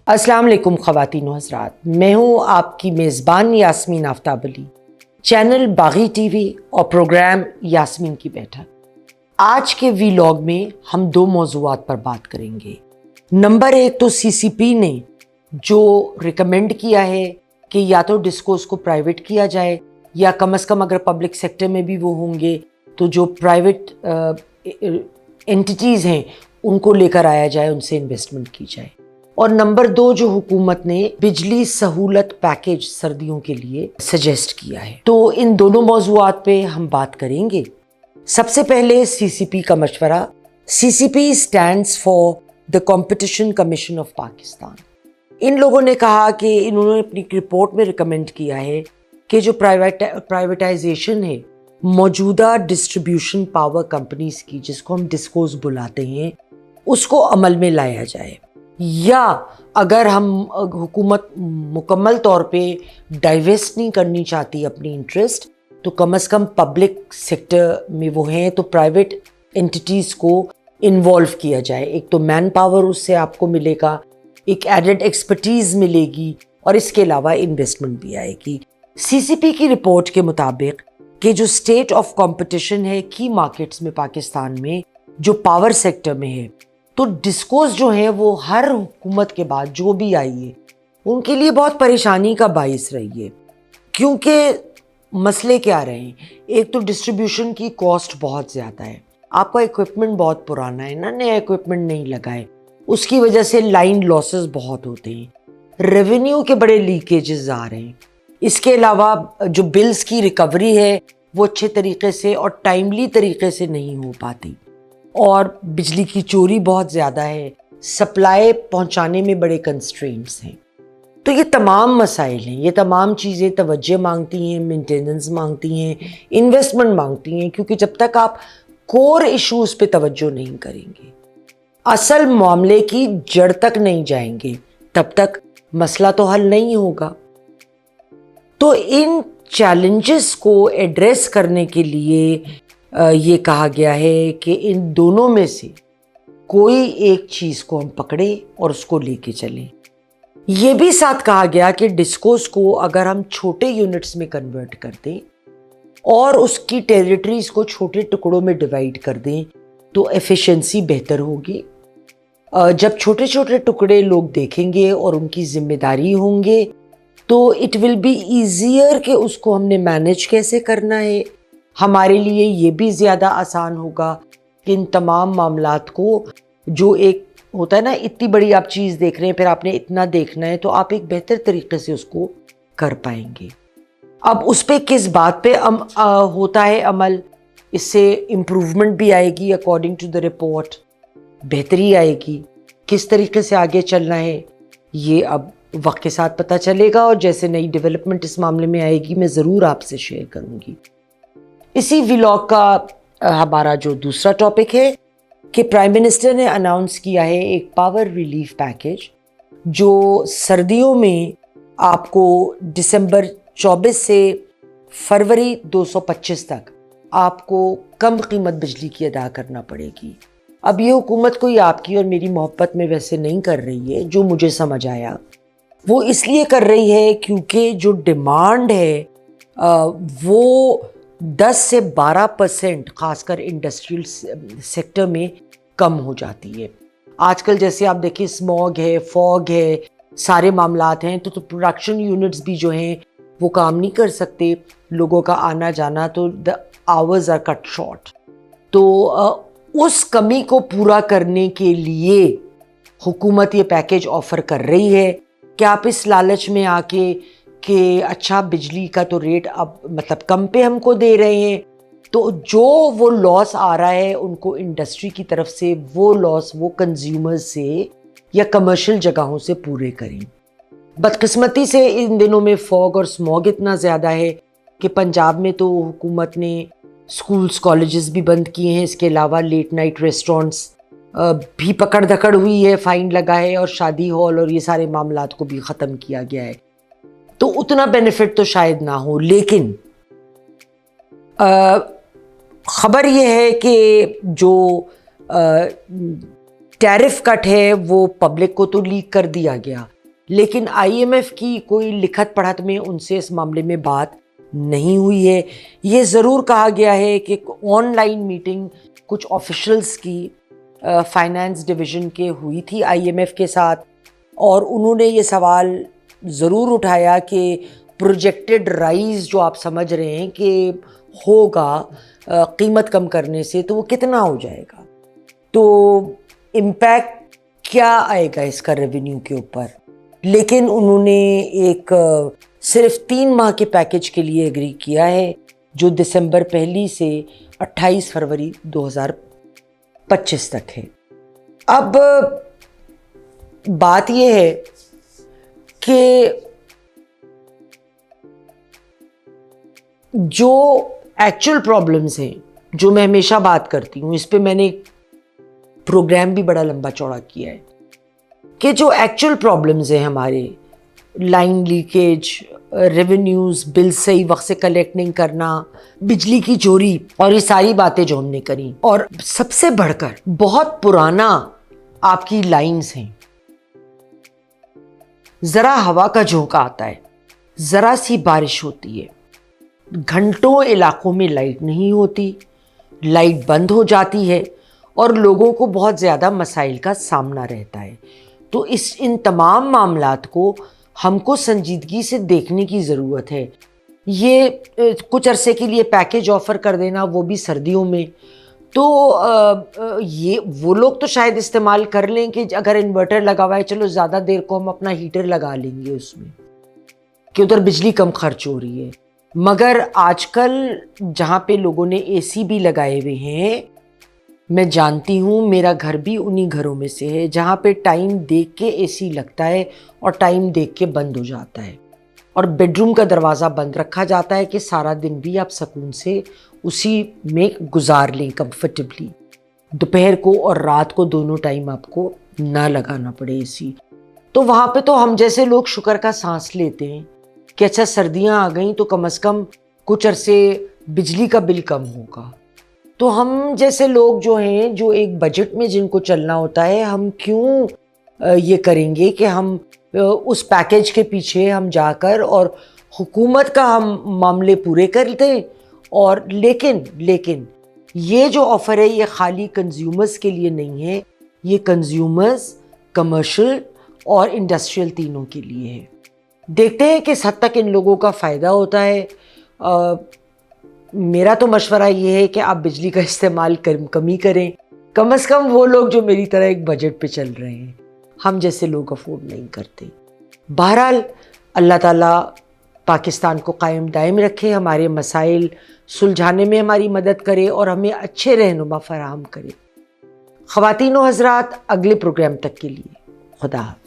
السلام علیکم خواتین و حضرات، میں ہوں آپ کی میزبان یاسمین آفتاب علی، چینل باغی ٹی وی اور پروگرام یاسمین کی بیٹھک۔ آج کے ویلاگ میں ہم دو موضوعات پر بات کریں گے۔ نمبر ایک تو سی سی پی نے جو ریکمینڈ کیا ہے کہ یا تو ڈسکوز کو پرائیویٹ کیا جائے یا کم از کم اگر پبلک سیکٹر میں بھی وہ ہوں گے تو جو پرائیویٹ انٹیٹیز ہیں ان کو لے کر آیا جائے، ان سے انویسٹمنٹ کی جائے۔ اور نمبر دو جو حکومت نے بجلی سہولت پیکیج سردیوں کے لیے سجیسٹ کیا ہے، تو ان دونوں موضوعات پہ ہم بات کریں گے۔ سب سے پہلے سی سی پی کا مشورہ۔ C C P stands for the competition commission of Pakistan. ان لوگوں نے کہا کہ انہوں نے اپنی رپورٹ میں ریکمینڈ کیا ہے کہ جو پرائیویٹائزیشن ہے موجودہ ڈسٹریبیوشن پاور کمپنیز کی، جس کو ہم ڈسکوز بلاتے ہیں، اس کو عمل میں لایا جائے، یا اگر ہم حکومت مکمل طور پہ ڈائیویسٹ نہیں کرنی چاہتی اپنی انٹرسٹ، تو کم از کم پبلک سیکٹر میں وہ ہیں تو پرائیویٹ انٹیٹیز کو انوالو کیا جائے۔ ایک تو مین پاور اس سے آپ کو ملے گا، ایک ایڈڈ ایکسپرٹیز ملے گی، اور اس کے علاوہ انویسٹمنٹ بھی آئے گی۔ سی سی پی کی رپورٹ کے مطابق کہ جو اسٹیٹ آف کمپٹیشن ہے کی مارکیٹس میں پاکستان میں جو پاور سیکٹر میں ہے، تو ڈسکوز جو ہیں وہ ہر حکومت کے بعد جو بھی آئی ہے ان کے لیے بہت پریشانی کا باعث رہی ہے، کیونکہ مسئلے کیا رہے ہیں؟ ایک تو ڈسٹریبیوشن کی کاسٹ بہت زیادہ ہے، آپ کا ایکوپمنٹ بہت پرانا ہے نا، نیا ایکوپمنٹ نہیں لگا ہے، اس کی وجہ سے لائن لاسز بہت ہوتے ہیں، ریونیو کے بڑے لیکیجز آ رہے ہیں۔ اس کے علاوہ جو بلز کی ریکوری ہے وہ اچھے طریقے سے اور ٹائملی طریقے سے نہیں ہو پاتی، اور بجلی کی چوری بہت زیادہ ہے، سپلائی پہنچانے میں بڑے کنسٹرینٹس ہیں۔ تو یہ تمام مسائل ہیں، یہ تمام چیزیں توجہ مانگتی ہیں، مینٹیننس مانگتی ہیں، انویسٹمنٹ مانگتی ہیں، کیونکہ جب تک آپ کور ایشوز پہ توجہ نہیں کریں گے، اصل معاملے کی جڑ تک نہیں جائیں گے، تب تک مسئلہ تو حل نہیں ہوگا۔ تو ان چیلنجز کو ایڈریس کرنے کے لیے یہ کہا گیا ہے کہ ان دونوں میں سے کوئی ایک چیز کو ہم پکڑیں اور اس کو لے کے چلیں۔ یہ بھی ساتھ کہا گیا کہ ڈسکوز کو اگر ہم چھوٹے یونٹس میں کنورٹ کر دیں اور اس کی ٹیریٹریز کو چھوٹے ٹکڑوں میں ڈیوائیڈ کر دیں تو ایفیشنسی بہتر ہوگی۔ جب چھوٹے چھوٹے ٹکڑے لوگ دیکھیں گے اور ان کی ذمہ داری ہوں گے تو اٹ ول بی ایزیئر کہ اس کو ہم نے مینیج کیسے کرنا ہے۔ ہمارے لیے یہ بھی زیادہ آسان ہوگا کہ ان تمام معاملات کو، جو ایک ہوتا ہے نا اتنی بڑی آپ چیز دیکھ رہے ہیں پھر آپ نے اتنا دیکھنا ہے، تو آپ ایک بہتر طریقے سے اس کو کر پائیں گے۔ اب اس پہ کس بات پہ ہوتا ہے عمل، اس سے امپروومنٹ بھی آئے گی، اکارڈنگ ٹو دا رپورٹ بہتری آئے گی۔ کس طریقے سے آگے چلنا ہے یہ اب وقت کے ساتھ پتہ چلے گا، اور جیسے نئی ڈیولپمنٹ اس معاملے میں آئے گی میں ضرور آپ سے شیئر کروں گی۔ اسی ولاگ کا ہمارا جو دوسرا ٹاپک ہے کہ پرائم منسٹر نے اناؤنس کیا ہے ایک پاور ریلیف پیکیج، جو سردیوں میں آپ کو دسمبر 24 سے فروری 225 تک آپ کو کم قیمت بجلی کی ادا کرنا پڑے گی۔ اب یہ حکومت کوئی آپ کی اور میری محبت میں ویسے نہیں کر رہی ہے، جو مجھے سمجھ آیا وہ اس لیے کر رہی ہے کیونکہ جو ڈیمانڈ ہے وہ 10 سے 12% خاص کر انڈسٹریل سیکٹر میں کم ہو جاتی ہے۔ آج کل جیسے آپ دیکھیں اسموگ ہے، فوگ ہے، سارے معاملات ہیں، تو پروڈکشن یونٹس بھی جو ہیں وہ کام نہیں کر سکتے، لوگوں کا آنا جانا، تو the hours are cut short۔ تو اس کمی کو پورا کرنے کے لیے حکومت یہ پیکیج آفر کر رہی ہے کہ آپ اس لالچ میں آ کے کہ اچھا بجلی کا تو ریٹ اب مطلب کم پہ ہم کو دے رہے ہیں، تو جو وہ لاس آ رہا ہے ان کو انڈسٹری کی طرف سے، وہ لاس وہ کنزیومرز سے یا کمرشل جگہوں سے پورے کریں۔ بدقسمتی سے ان دنوں میں فوگ اور اسموگ اتنا زیادہ ہے کہ پنجاب میں تو حکومت نے اسکولز کالجز بھی بند کیے ہیں، اس کے علاوہ لیٹ نائٹ ریسٹورنٹس بھی پکڑ دھکڑ ہوئی ہے، فائن لگا ہے، اور شادی ہال اور یہ سارے معاملات کو بھی ختم کیا گیا ہے۔ تو اتنا بینیفٹ تو شاید نہ ہو، لیکن خبر یہ ہے کہ جو ٹیرف کٹ ہے وہ پبلک کو تو لیک کر دیا گیا، لیکن آئی ایم ایف کی کوئی لکھت پڑھت میں ان سے اس معاملے میں بات نہیں ہوئی ہے۔ یہ ضرور کہا گیا ہے کہ آن لائن میٹنگ کچھ آفیشلز کی فائنانس ڈویژن کے ہوئی تھی آئی ایم ایف کے ساتھ، اور انہوں نے یہ سوال ضرور اٹھایا کہ پروجیکٹڈ رائز جو آپ سمجھ رہے ہیں کہ ہوگا قیمت کم کرنے سے، تو وہ کتنا ہو جائے گا، تو امپیکٹ کیا آئے گا اس کا ریونیو کے اوپر۔ لیکن انہوں نے ایک صرف 3 ماہ کے پیکیج کے لیے ایگری کیا ہے جو دسمبر 1 سے 28 فروری 2025 تک ہے۔ اب بات یہ ہے کہ جو ایکچوئل پرابلمز ہیں، جو میں ہمیشہ بات کرتی ہوں، اس پہ میں نے ایک پروگرام بھی بڑا لمبا چوڑا کیا ہے، کہ جو ایکچوئل پرابلمز ہیں ہمارے، لائن لیکیج، ریونیوز، بل صحیح وقت سے کلیکٹ نہیں کرنا، بجلی کی چوری، اور یہ ساری باتیں جو ہم نے کریں، اور سب سے بڑھ کر بہت پرانا آپ کی لائنز ہیں۔ ذرا ہوا کا جھونکا آتا ہے، ذرا سی بارش ہوتی ہے، گھنٹوں علاقوں میں لائٹ نہیں ہوتی، لائٹ بند ہو جاتی ہے، اور لوگوں کو بہت زیادہ مسائل کا سامنا رہتا ہے۔ تو ان تمام معاملات کو ہم کو سنجیدگی سے دیکھنے کی ضرورت ہے۔ یہ کچھ عرصے کے لیے پیکیج آفر کر دینا، وہ بھی سردیوں میں، تو یہ وہ لوگ تو شاید استعمال کر لیں کہ اگر انورٹر لگا ہوا ہے، چلو زیادہ دیر کو ہم اپنا ہیٹر لگا لیں گے اس میں، کہ ادھر بجلی کم خرچ ہو رہی ہے۔ مگر آج کل جہاں پہ لوگوں نے اے سی بھی لگائے ہوئے ہیں، میں جانتی ہوں، میرا گھر بھی انہی گھروں میں سے ہے جہاں پہ ٹائم دیکھ کے اے سی لگتا ہے اور ٹائم دیکھ کے بند ہو جاتا ہے، اور بیڈ روم کا دروازہ بند رکھا جاتا ہے کہ سارا دن بھی آپ سکون سے اسی میں گزار لیں کمفرٹیبلی، دوپہر کو اور رات کو دونوں ٹائم آپ کو نہ لگانا پڑے اے سی۔ تو وہاں پہ تو ہم جیسے لوگ شکر کا سانس لیتے ہیں کہ اچھا سردیاں آ گئیں تو کم از کم کچھ عرصے بجلی کا بل کم ہوگا۔ تو ہم جیسے لوگ جو ہیں، جو ایک بجٹ میں جن کو چلنا ہوتا ہے، ہم کیوں یہ کریں گے کہ ہم اس پیکیج کے پیچھے ہم جا کر اور حکومت کا ہم معاملے پورے کر دیں، اور لیکن یہ جو آفر ہے یہ خالی کنزیومرز کے لیے نہیں ہے، یہ کنزیومرز، کمرشل اور انڈسٹریل تینوں کے لیے ہے۔ دیکھتے ہیں کس حد تک ان لوگوں کا فائدہ ہوتا ہے۔ میرا تو مشورہ یہ ہے کہ آپ بجلی کا استعمال کم ہی کریں، کم از کم وہ لوگ جو میری طرح ایک بجٹ پہ چل رہے ہیں، ہم جیسے لوگ افورڈ نہیں کرتے۔ بہرحال اللہ تعالیٰ پاکستان کو قائم دائم رکھے، ہمارے مسائل سلجھانے میں ہماری مدد کرے اور ہمیں اچھے رہنما فراہم کرے۔ خواتین و حضرات، اگلے پروگرام تک کے لیے خدا حافظ۔